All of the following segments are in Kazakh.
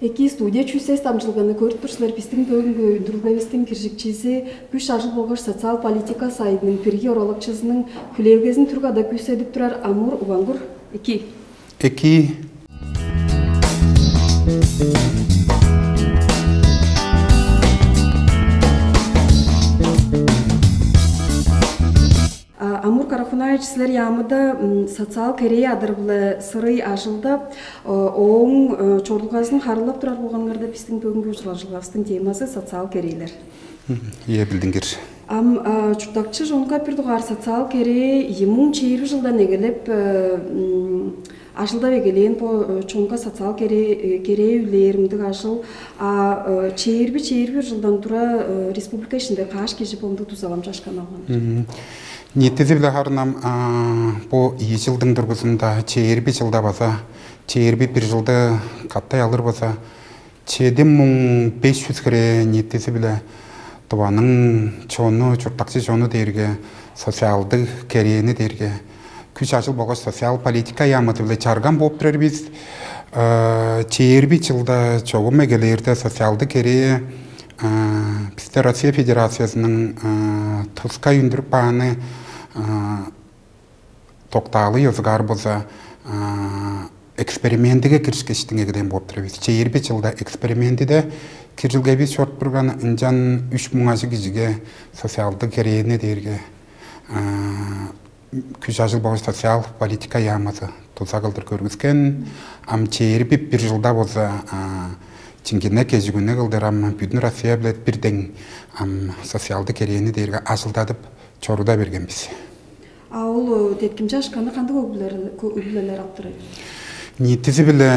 Эки студия чүйсес тамчылганы көрүп турсулар биздин бүгүнкү үндүрүлмөбүздүн киржикчиси бүш ажыл болгоч социал политика сайдынын пирги оролокчусунун күлөөгезин тургада күсөдүп турар Амур Убангур эки. Амур Карахунаевич, силер ямыда социал керей адырбылы сырый ажылда оң чорлугазын харылап турар болгонларда биздин бүгүнкү учуралжылгабыздын темасы социал керейлер. Ие билдиңер. Чурдакчы жонка пирдугар социал керей 2020 жылдан эгелеп ажылда бегелен по чонка социал керей үлеримдик ажыл чейирби жылдан тура республика ичинде каш киши помду тузалам жашкан алган. Ниеттези біле қарынам бұл 2 жылдың дұрғысында чейірбі жылда баса, чейірбі 1 жылды қаттай алыр баса, чейден 500 кіре ниеттези біле тұбаның чоны, чұртақшы жоны дейірге, социалды керейіні дейірге, күш ажыл болғаш социал политика ямыды біле чарған болып тұрар біз, чейірбі жылда чоғым әгелерді социалды керейі, бізді Россия Федерациясының тұсқа үндіріп бағаны тоқталы езгар болса экспериментіге кірішкештің егеден болып тұрабыз. Чейірбе жылда экспериментіде кіржілге біз шорт бұрған үнжан 3000 ажы кізіге социалды керейіне дейірге күш ажыл болғы социал политика ямазы тұзағылдыр көргізген. Чейірбе 1 жылда болса Чингене кезігіне қылдырам бүтін Россия білет бірден социалды керейіне дейірге ажылдадып чоруда берген біз. Ол теткімчі ашқаны қанды көбілелер аптырайды? Ниеттесі білі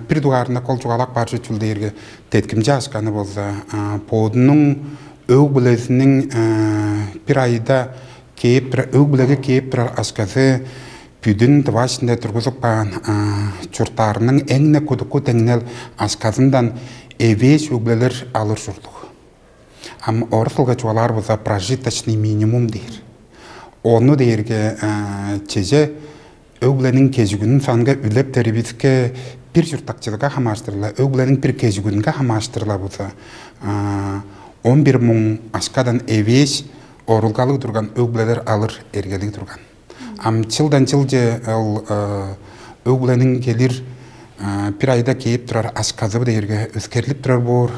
бір дуғарында қол жұғалақ бар жүтіл дейірге теткімчі ашқаны болса, подының өг білесінің бір айда өг білеге кейіп бір ашқасы Бүдін тұвашында тұрғызып баған чұртарының әңіне көдіқу тәңінел ашқазындан әвеш өглелер алыр жүрдік. Орысылға жуалар бұза прожиточный минимум дейір. Оны дейірге чеже өгленің кезігінің санға үлеп тәрібізге бір жүртақчылыға хамаштырыла, өгленің бір кезігінге хамаштырыла бұза 11 мың ашқадан әвеш орылғалық тұрған өглелер алыр ергелік тұрған. Жылдан жылде өгленің келір бір айда кейіп тұрар ашқазы дейірге өскерліп тұрар бол.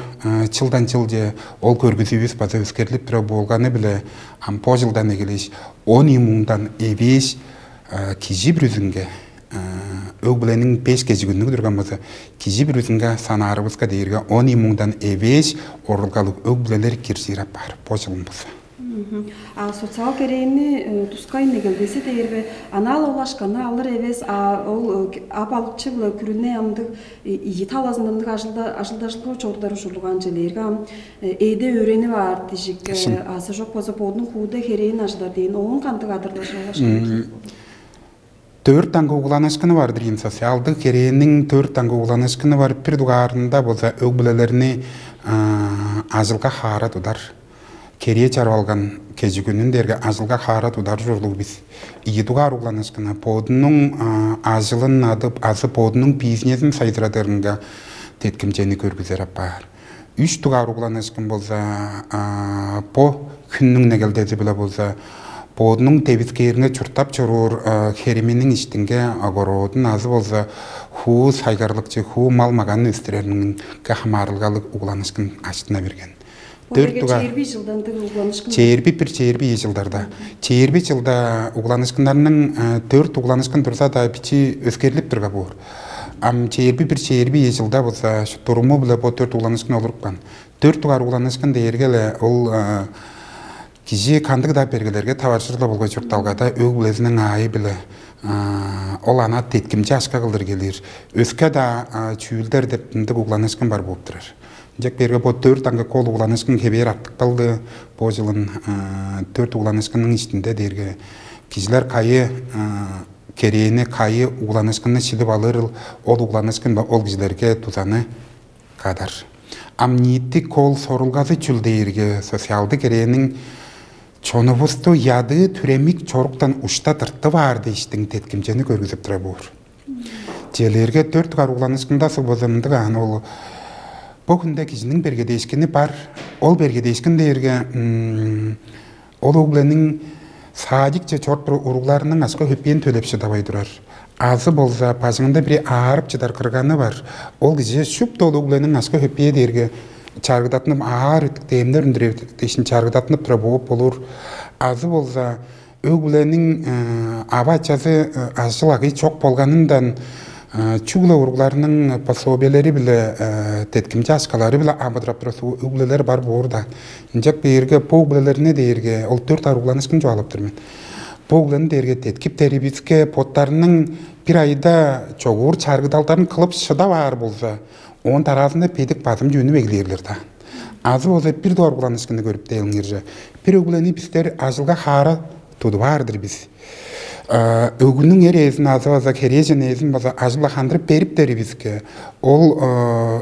Жылдан жылде ол көргізуіз база өскерліп тұрар болғаны біле по жылдан егелеш 10 мыңдан евеш кежі бір өзінге өгленің 5 кезігінгі тұрған база кежі бір өзінге санарыбызға дейірге 10 мыңдан евеш орылғалық өглелер керсирап бар по жылын база. Социал керейini тускайны келдесе дейірбе, анал олашқаны алыр евес, ол апалықчы бұлы күріне амдық ие талазындандық ажылдашылығы чордары жұрылған желерге әйде өрені бар дежік, асы жоқ бозы бодың қуды керейін ажылдар дейін, оғын қандық адырлар жалашқаны? 4 таңғы ұғыланышқыны бар дейін, социалды керейінің 4 таңғы ұғыланышқыны бар бір дуғарында болса өкбілелеріне ажылға қара тудар. Керие чарвалған кезігінін дерге ажылға қара тудар жорлығы біз. Иедуға ұғыланышқына подының ажылын адып, азы подының бизнесін сайдырадырынға теткімчені көргізер бар. 3 туға ұғыланышқын болса, по күннің негелдесі білі болса, подының тевізкеріне чұртап чұрыр хеременің іштінге ағырудың азы болса, ху сайғарлықчы, ху малмаған өстірерінің қамарылғалық ұғыланышқын аштына берген. Чейірбі жылдандығы ұғыланышқын? Чейірбі жылдарда. Чейірбі жылда ұғыланышқындарының 4 ұғыланышқын тұрса да пичи өскерліп тұрға бұр. Чейірбі жылда болса, тұрымы білі бұл 4 ұғыланышқын олырықпан. 4 ұғар ұғыланышқын дейіргелі ол кежі қандық да бергелерге таваршырла болға жұртталғада өг білезінің айы білі ол ана теткімчі ашқа қылдыр келер. Өске да чүйілдер дептіндік ұғыланышқын бар болып тұрар. Жек берге бұл 4 таңғы қол ұғыланышқын кебер аттық қалды. Бұл жылын 4 ұғыланышқынның ішінде дерге кежілер қайы керейіне қайы ұғыланышқынны шіліп алыр, ол ұғыланышқын ол кежілерге тұзаны қадар. Амниетті қол сорылғазы чүлдейірге социалды керейінің чоныбысты яды түремік чорықтан ұшта тұртты барды іштің теткімчені көргізіп тұра бұр. Желерге 4 каруланышкындасы бозымдыга ол bu günde kişinin bergedeşkini bar. Ol bergedeşkin derge ol oglenin sadikçe çort bir uruglarının aşkı höpien tölepşi dabay durar. Azı bolsa pasında bir ağırıp çıdar kırganı var. Ol gece şup dolu oglenin aşkı höpie derge çargıdatınıp ağır ötük deyimler ündürevdik deşin çargıdatınıp tura boğup olur. Azı bolsa oglenin abaçası aşılagi çok bolganından Çuğla uruglarının pasobeleri bile tetkimci aşkaları bile amadırap durası ugleler var bu orada. İncek bir yerge bu uglelerine de yerge ol 4 aruglanışkın çoğalıptır men. Bu uglenin de yerge tetkip teribizke potlarının bir ayda çoğur çargıdalların kılıp şıda var bolsa onun tarafında pedik basım jönü begleyirler da. Azı olsa bir de aruglanışkını görüp deyilingirce. Bir ugleni bizler azılga hara tudu vardır biz. Ögünün erezin azı kerejin ezin baza ajla handırıp berip deri bizke. Ol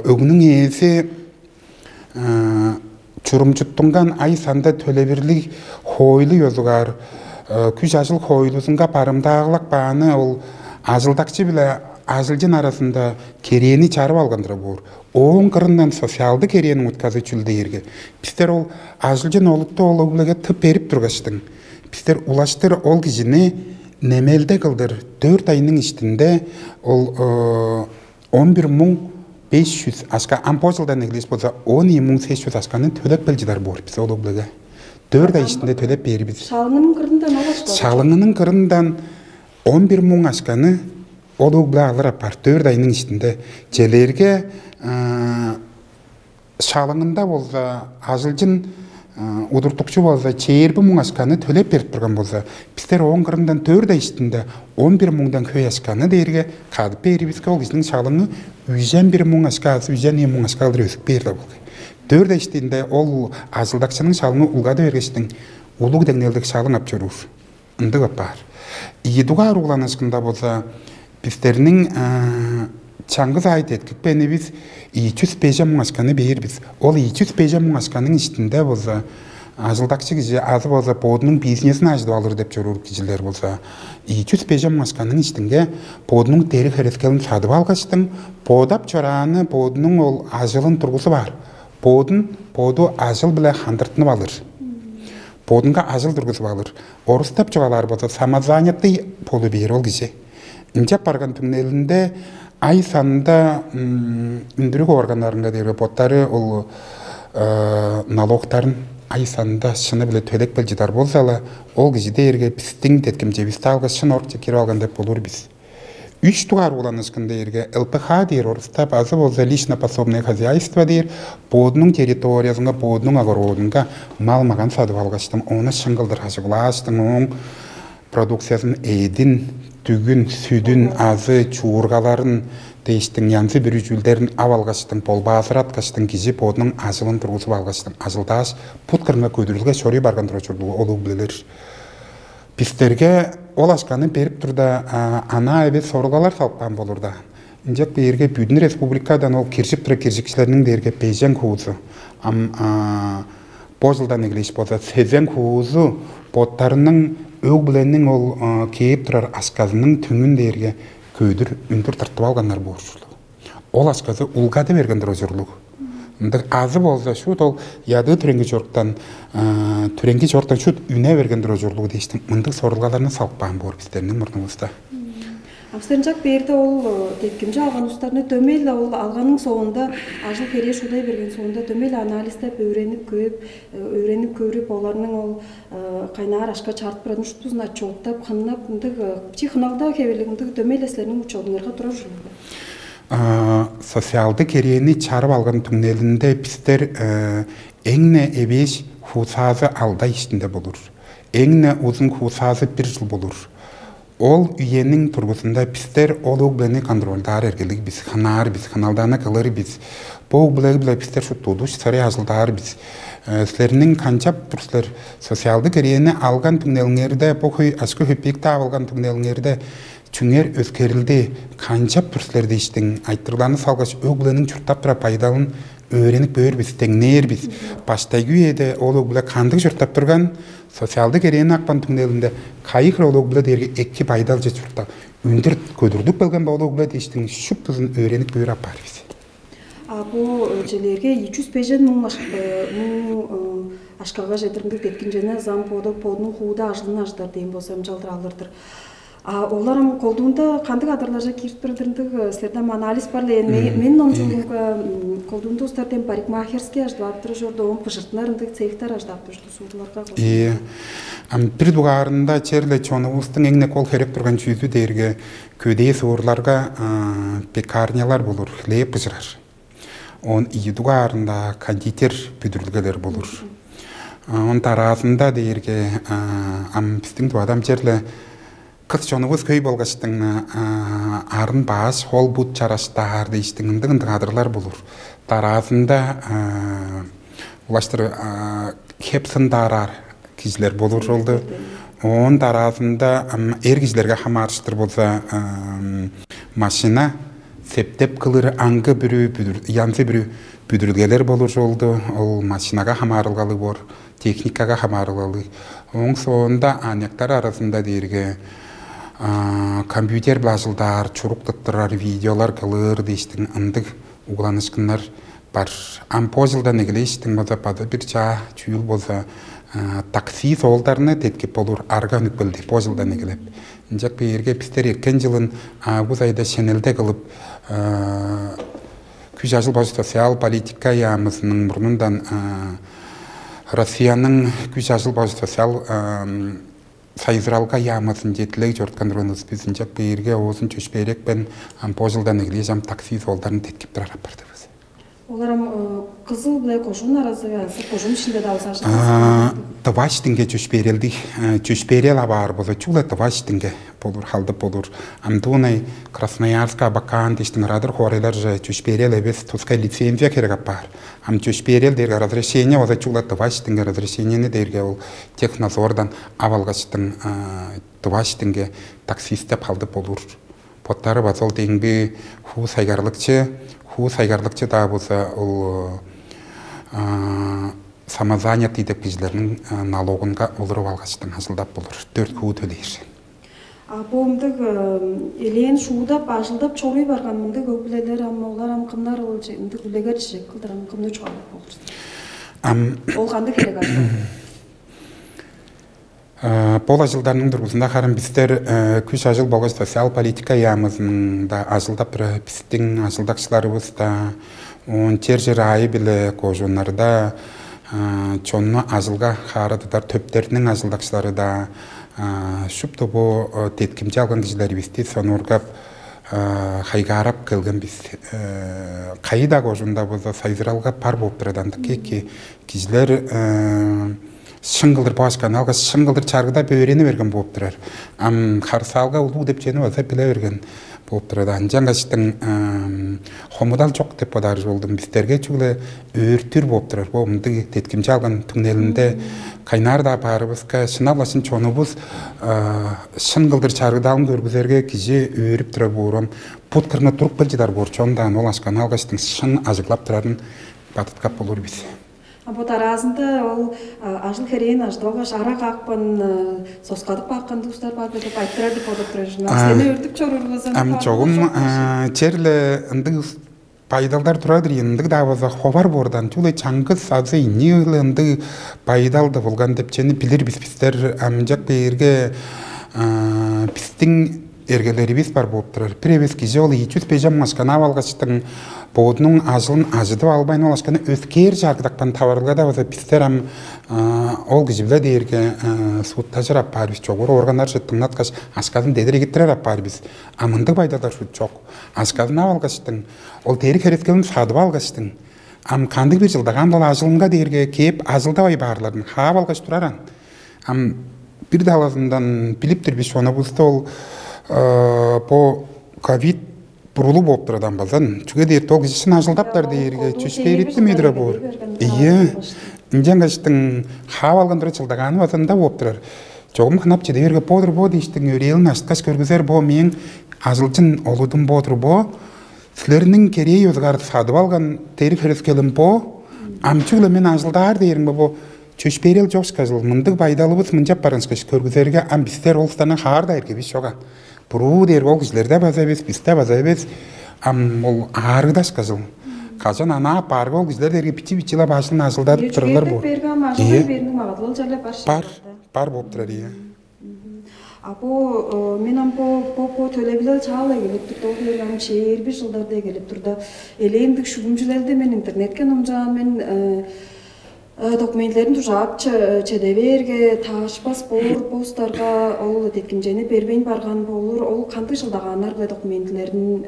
ögünün ezi çurumçuttungan ay sanda tölebirlik hoylu yozugar. Küç ajıl hoylusunga parımdağılak bağını ol ajıldakçı bile ajılcın arasında kereyeni çarıp algandıra bor. Oğun kırından sosyaldı kereyenin utkazı çülde yerge. Bizler ol ajılcın olukta ol oğulaga tıp berip durgaştın. Bizler ulaştır ol gizini nemelde kıldır 4 ayının içinde ol 11.500 aşka ampozıldan eglis bolsa 10.600 aşkanın tölep belcidar bor bize ol oblaga. 4 ay içinde tölep beri biz. Şalınının kırından olaştı. Şalınının kırından 11.000 aşkanı ol obla alır apar 4 ayının içinde. Jelerge şalınında bolsa azılcın udurtukçu bolsa çeyir bu aşkanı tölep berip turgan bolsa bizler 10 kırından 4 ay içinde 11.000'dan köy aşkanı derge kadıp beri bizke ol kişinin şalını 101.000 aşkası 102.000 aşkalıdır ösük berdi boldu. 4 ay içinde ol azıldakçının şalını ulgada bergeçtin ulug degneldeki şalın ap çörür. Indık apar. Iyiduga aruglanışkında bolsa bizlerinin Çangız ait etkik beni biz 205 aşkanı beğir biz. Ol 205 aşkanın içinde bolsa ajıldakçı kişi azı bolsa bodunun biznesini ajdı alır dep çörür kişiler bolsa 205 aşkanın içinde bodunun deri hereskelin sadıp algaçtın. Bodap çorağını bodunun ol ajılın turgusu var. Bodu ajıl bile handırtınıp alır. Bodunga ajıl turgusu alır. Orustap çoğalar bolsa samazanyatlı polu beğir ol kişi. İncep bargan tünelinde ay sanında ündürük organlarında derge potları ol nalogların ay sanında şını bile tölek belcidar bolsala ol kişi derge pistin tetkimce biz talga şın orkça kiri algan dep olur biz. 3 tugar ulanışkın derge LPH der orsta bazı bolsa lishna pasobnaya хозяйство der bodunun teritoriyasında bodunun agorodunga mal magan sadıp algaçtım onu şıngıldır haşıglaştım onun produksiyasını edin tügün, südün, azı, çuğurgaların değiştin yansı bir ücülderin avalgaçtın, bol basırat kaçtın kişi podunun azılın turgusu balgaçtın. Azıldaş putkırına köydürülge şori bargandıra çurduğu olu bilir. Bizlerge ol aşkanı berip turda ana eve sorugalar salppan bolur da. İncek bir yerge Büdün Respublikadan ol kirşip tura kirşikçilerinin derge peyjen kuğuzu. Bozuldan egleş bolsa sezen kuğuzu botlarının ögbilenning ol keyip turar askazının tüngün derge köydür ündür tartıp alganlar borçlu. Ol askazı ulgada bergendir ojurluk. Azı bolsa şu ol yadı türengi jorktan şu üne bergendir ojurluk deştim. Mındık sorulgalarını salppan bor bizlerinin murnumuzda. Amsterdam'da bir yerde ol tetkimci algan ustalarını dömeyle ol alganın sonunda ajıl keriye şuday bergen sonunda dömeyle analizde öğrenip körüp olarının ol kaynar aşka çartıp buranın şutuzuna çoğuttap kınap mındık çiğnalda keveligindeki dömeyleslerinin uçoğunlarga durar juruldu. Sosyalda keriyeni çarıp algan tünelinde bizler egne ebeş husazı alda içinde bulur. Egne uzun husazı bir yıl bulur. Ol üyenin turgusunda bizler ol oğulani kontroldar ergelik biz, kanar biz, kanaldana kalır biz. Bu oğulani bizler şu tuduş sarı yazıldar biz. Sizlerinin kancap turslar sosyalda keriyeni algan tünelingerde, bu aşkı hüppekte algan tünelingerde çüner özkerildi, kancap turslar deştin. Aytırlarını salgaç oğulanin çurtap bira paydalın öğrenip böğür biz, tekneyer biz. Baştayı üyede ol oğula kandık çurtap durgan, sosyalda kereyeni akpan tünelinde kayık ol oğula derge ekki paydalca çurtap. ündür ködürdük belgen bolou bilet iştin şup tuzun öğrenip buyur apar biz. Bu jelerge 200 pejen mung aşkaga jedirindік деткинжене зам подның хууда ажылын аждар дейін болсам жалдыралырдыр. Оларым колдуунда кандык адырларжа киртпирдирдик силерден анализ бар эле. Мен ончулунга колдуунда устарден парикмахерский аждаптыр жордо он пыжыртынарындык цехтар аждаптыр суудуларга. Придугарында черле чонубуздун эңне кол керек турган чүйзү дээрге көдей суурларга пекарнялар болур, хлеб пыжырар. Он ийдугарында кондитер бүдүрүлгелер болур. Он таразында дээрге биздин адам черле кыз чонубуз көй болгачтың арын баш хол бут чарашта дейштин ындыгындык адырлар болур. Таразында улаштыр хепсындарар кизилер болур жолду. Он таразында эр кизилерге хамарыштыр болса машина септеп кылыр аңгы бүрү янсы бүрү бүдүрүлгелер болур жолду. Ол машинага хамарылгалы бор, техникага хамарылгалы. Оң соонда анектар арасында дээрге компьютер блажылдар, чуруктыктырар, видеолар кылыр дейштин ындык угуланышкындар бар. Позылда негелештин болса бада бир чаа чүйүл болса такси соолдарына теткеп болур арганып билди позылда негелеп. Жак берге биздер эркен жылын август айда шенелде кылып күжажыл бош социал политика ямысынын мурнундан Россиянын күжажыл бош социал сайзыралга ямасын жетилег жорткандырыбыз биздин жак берге оозун чөчбейрек бен позылда негележам такси соолдарын теткеп турар апардыбыз. Оларым кызыл биле кошун арасы кошун ичинде да алсаш. Тываштинге чөчбейрелди. Чөчбейрел абар боло чула тываштинге болур халды болур. Амдунай Красноярска бакан дештин радыр хорелер же чөчбейрел эбес тускай лицензия керек апар. Ам чөчбейрел дерге разрешение боло чула тываштинге разрешениени дерге ол технадзордан авалгачтын тываштинге таксистеп халды болур. Поттары базол деңби ху сайгарлыкчы да болса ол самозанятый деп кишилердин налогунга олуруп алгачтын ажылдап болур. 4 хуу төлөйүр. Боомдук элен шуудап ажылдап чогуй барган мындык өкүлдөр олар кымдар ындык үлегер жек кылдырам кымды чогулуп болур. Ол кандай керек ажыл? Бул ажылдардын дургусунда харам биздер күч ажыл болгоч социал политика ямызынын да ажылдап биздин ажылдакчыларыбыз да он чержер айы биле кожунарда чонну ажылга харадыдар төптөрүнүн ажылдакчылары да шупту бу теткимчи алган кишилерибизди сонургап хайгарап келген биз кайда кожунда болсо сайзыралга пар болуп турат ки кишилер шыңгылдыр башкан алга шыңгылдыр чаргыда бөйрени берген болуп турар. Харсалга улуу деп жени болсо биле берген болуп турат. Анжангачтын хомудал жок деп бодар жолдун биздерге чүгле өртүр болуп турар. Бу мындай теткимчи алган туннелинде кайнарда барыбызга шыналашын чонубуз шыңгылдыр чаргыдалын көргүзөргө киши өрүп турар буурам. Пут кырына туруп келжидар борчондан ол ашкан алгачтын шын ажыклап турарын батыткап болур биз. Бу таразында ол ажыл херен аждогаш ара какпын соскадып баккан дустар бар деп айттырар деп отур. Сени өртүп чорурбузан. Чогум черле ындык пайдалдар турадыр ындык да болсо хобар бордан чулай чаңгыз сазы ынды ындык пайдалды болган деп чени билир биздер амжак берге биздин эргелерибиз бар болуп турар. Пребес киши ол 200 пежам машкана алгачтын боодунун ажылын ажытып албайын алашканы өскер жагдакпан табарылга да болсо биздер ол киши биле дээрге суудта жарап барбиз жогору органдар тыңнаткач ашкадын дедирегиттирер апарбиз. Мындык пайдалар шут жок. Ашкадын алгачтын ол тери керескелин сатып алгачтын кандык бир жылдаган бол ажылымга дээрге кеп ажылдабай баарларын хаап алгач тураран. Бир даласындан билиптир биз шонобузда ол по ковид бурулу болуп турат базан. Чүгө дейт ол кишин ажылдаптар дээрге чөчпейритти медре бор. Инжангачтын хаап алган тура жылдаганы базанда болуп турар. Жогум кынап чеде берге бодур бо дейштин өрелин ачткач көргүзөр бо мен ажылчын олудум бодур бо. Силердин кереги өзгөр сатып алган тери керескелим бо. Чүглө мен ажылдар дейрим бо. Чөчпейрел жок скажыл. Мындык пайдалыбыз мынчап барынскач көргүзөргө биздер олстанын хаарда эрке биз жоган. Буруу дер ол кишилерде база эмес, бизде база эмес. Ол арыдаш кажыл. Кажан ана парга ол кишилер дерге пичи-пичила башын асылдатып туралар бу. Бар болуп турар, ия. Мен по төлөбүлөр чаала келип турду, шеэр бир жылдарда келип турду. Элемдик шугумчуларды мен интернетке номжа, мен документтерин тужап чедеберге таашпас болур, посттарга ол теткимжени бербейин барган болур, ол кантип жылдаган аркылуу документтерин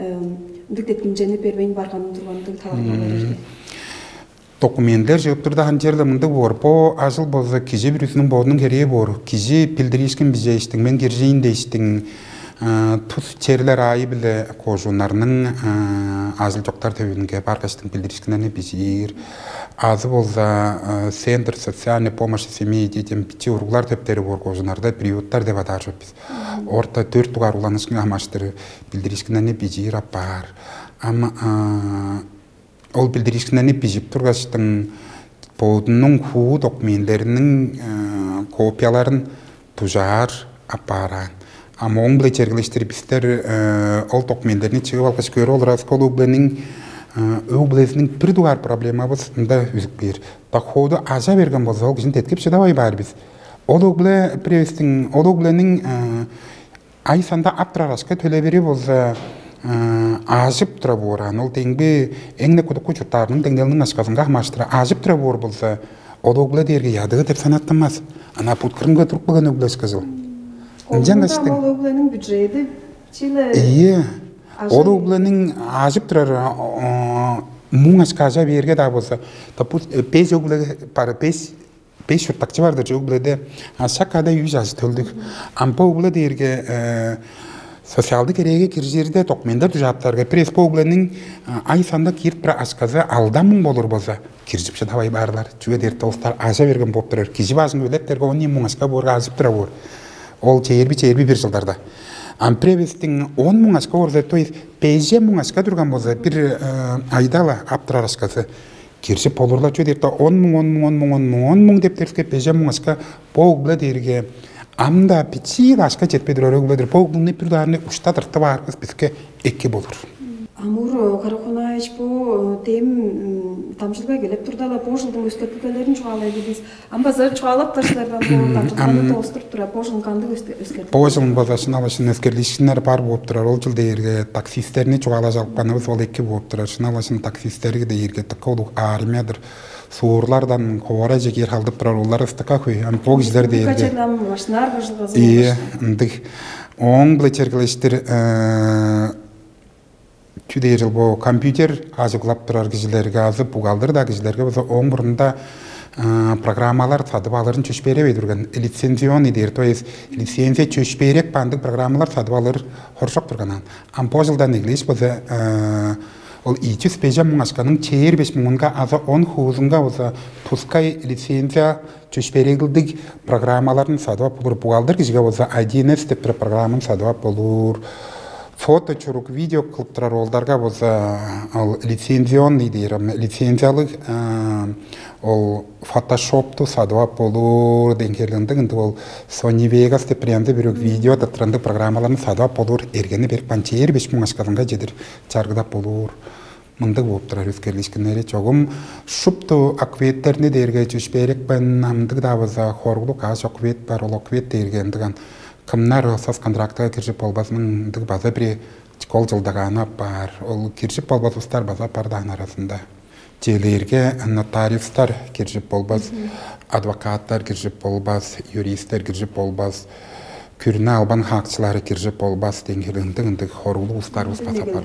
теткимжени бербейин барган тургандык талап. Документтер жеп турда ханжерде мынды бор. По ажыл болса киже бирүсүнүн боодунун кереги бор. Киже пилдиришкин биже иштин, мен киржейин деиштин. Тус черлер айы биле кожунарынын ажыл жоктар төбүнүнө баргаштын пилдиришкинени бижир. Азы болса центр социальной помощи семье и детям пичи уруглар төптери бор кожунарда приюттар деп аташып биз. Орта 4 тугар уланышкын амаштыры пилдиришкинени бижир апар. Ол билдиришкинени бижип тургаштын боодунун хуу документтеринин копияларын тужаар апаран. Оң биле жергилиштер биздер ол документтерини чыгып алгыч көрүп алырбыз. Ол биленин өглесинин бир дугар проблемабыз мында үзүк бир. Доходу ажа берген болсо ол кишини теткип чыдабай барбыз. Ол өгле превестин, ол өгленин ай санда аптырашка төлө бери болсо ажып тұра боран, ол теңбе әңне көдік көчуттарының теңделінің ашқазынға маштыра ажып тұра бор болса, ол өгле дерге ядығы деп санаттамаз. Ана пұткырынға тұрып болған өгле ашқазыл. Ол өгленің бюджеті чилі... Ие, ол өгленің ажып тұрар мұң ашқаза берге да болса, 5 өгле пары 5 шұрттақчы барды өгледе шақада 100 ажы төлдік. Ампа өгле дерге социалды кереге киржерде документтер тужаптарга пресс погленин ай санда кирip бир ашказы алда муң болур болса киржип чыдабай барлар жүгө дерте остар ажа берген болуп турар кижи башын өлептерге он муң ашка борга ажып тура бор ол чейерби бир жылдарда превестин 10 муң ашка борса то есть 5 муң ашка турган болса бир айдала аптырар ашкасы киржип болурлар жүгө дерте 10 муң деп терске 5 муң ашка погле дерге Амда пичи башка жетпедир өрөглөдүр. Богдун непирдарны уштатырты барбыз бизге эки болур. Амур Карахунаевич по тем тамшылга келип турдала по жылдын өзгөртүүлөрүн чугалайды биз. Амбазар чугалап таштардан бул тамшылганы толуштуруп тура по жылдын кандай өзгөртүү. По жылдын базашына алышын өзгөртүүлөр бар болуп турар. Ол жылда эрге таксисттерни чугала жалпаныбыз ол эки болуп турар. Шыналашын таксисттерге де эрге таколук армиядыр. Суырлардан ковара жегер халдып турар. Олар ыстыка көй. По кишилерде эрге. Качелам машинар бажылгазы. Ие, ындык. Оң блечергелештер Түйдей жыл бұл компьютер азыклап тұрар кишилерге азы бухгалтер да кишилерге болса оң бұрында программалар сатып алырын чөшпере бейдірген лицензионный дер, то есть лицензия чөшперек бандық программалар сатып алыр хоршок тұрганан. По жылдан еглеш болса ол 205 мың ашқаның 5 мыңға азы 10 хуызынға болса тускай лицензия чөшперегілдік программаларын сатып болыр. Бухгалтер кишиге болса 1С деп бір программын сатып болыр. Фото чурук видео кылып турар олдарга болса ал лицензионный дейрем лицензиялык ол фотошопту сатып болур деңгээлдик ол Sony Vegas деп прямды бирок видео татрандык программаларын сатып болур эргени берип панчер 5 мың ашкаданга жедир чаргыдап болур мындык болуп турар өзгөрүшкөнери чогум шупту акветтерни дерге чөшперекпен намдык да болса хоргулук аш аквет бар ол аквет дергендиган Кымнар сас контрактыга киржип болбасынын база бир школ жылдаганы бар. Ол киржип болбасыстар база бардаган арасында. Желерге нотариустар киржип болбас, адвокаттар киржип болбас, юристтер киржип болбас, күрүнө албан хакчылары киржип болбас деңгээлдик хорулуу устарыбыз баса бар.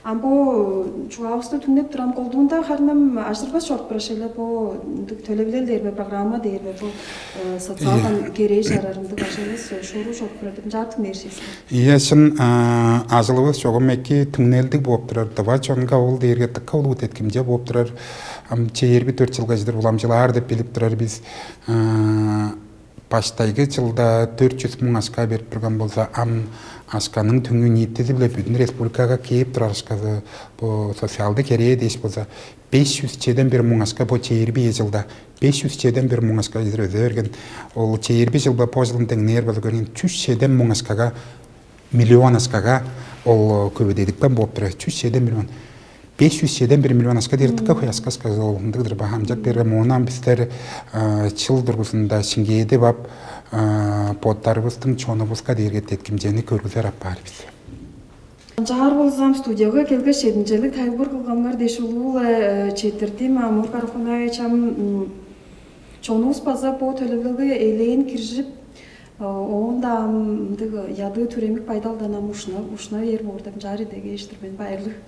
Амбо чугабызды түнеп турам колдугунда харнам ажырбас шорт прошеле по төлөбүлөр дербе программа дербе по социалдан керей жарарымды башыбыз шору шорт пrodum жартын нерсеси. Иясын ажылыбыз чогум эки түңнелдик болуп турар. Давачонга ол дерге такалуу теткимже болуп турар. Чейерби 4 жылга жедир уламжылар деп билип турар биз. Баштайгы жылда 400 мың ашка берип турган болса, асканың түңі ниеттеді біле бүтін республикаға кейіп тұрар ашқазы бұл социалды керее деш болса 500 чеден бір мұң асқа бұл чейірбі езілді 500 чеден бір мұң асқа өзерген ол чейірбі жылба по жылын тәңнер болы көрген 300 чеден мұң асқаға миллион асқаға ол көбедедікпен болып тұры 300 чеден миллион 500 чеден 1 миллион асқа дердікке қой асқа олғындығыдыр бағамжақ берді мұнан біздер чыл дұрғысында шынгейді бап подтарыбыздың чоныбызға дерге теткімжені көргізер ап бар біз. Жағар болсам студияға келгі шедінжелік тәйбір қылғанғар дешілуыл четірдім Амур Карахунаевичам чонуыз база по төлілігі елейін кіржіп оғында яды түремік пайдалданам ұшына ер бордым жары деге ештірмен байырлық.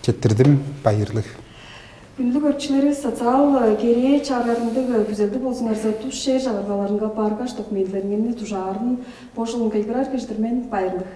Четірдім байырлық. Күндік өртшілері социал кере чарарынды күзелді болсыңарса тұз шер жағырғаларынға барғаш тоқмейлеріңені тұжарын бошылын кайгырар кештірмен байырлық.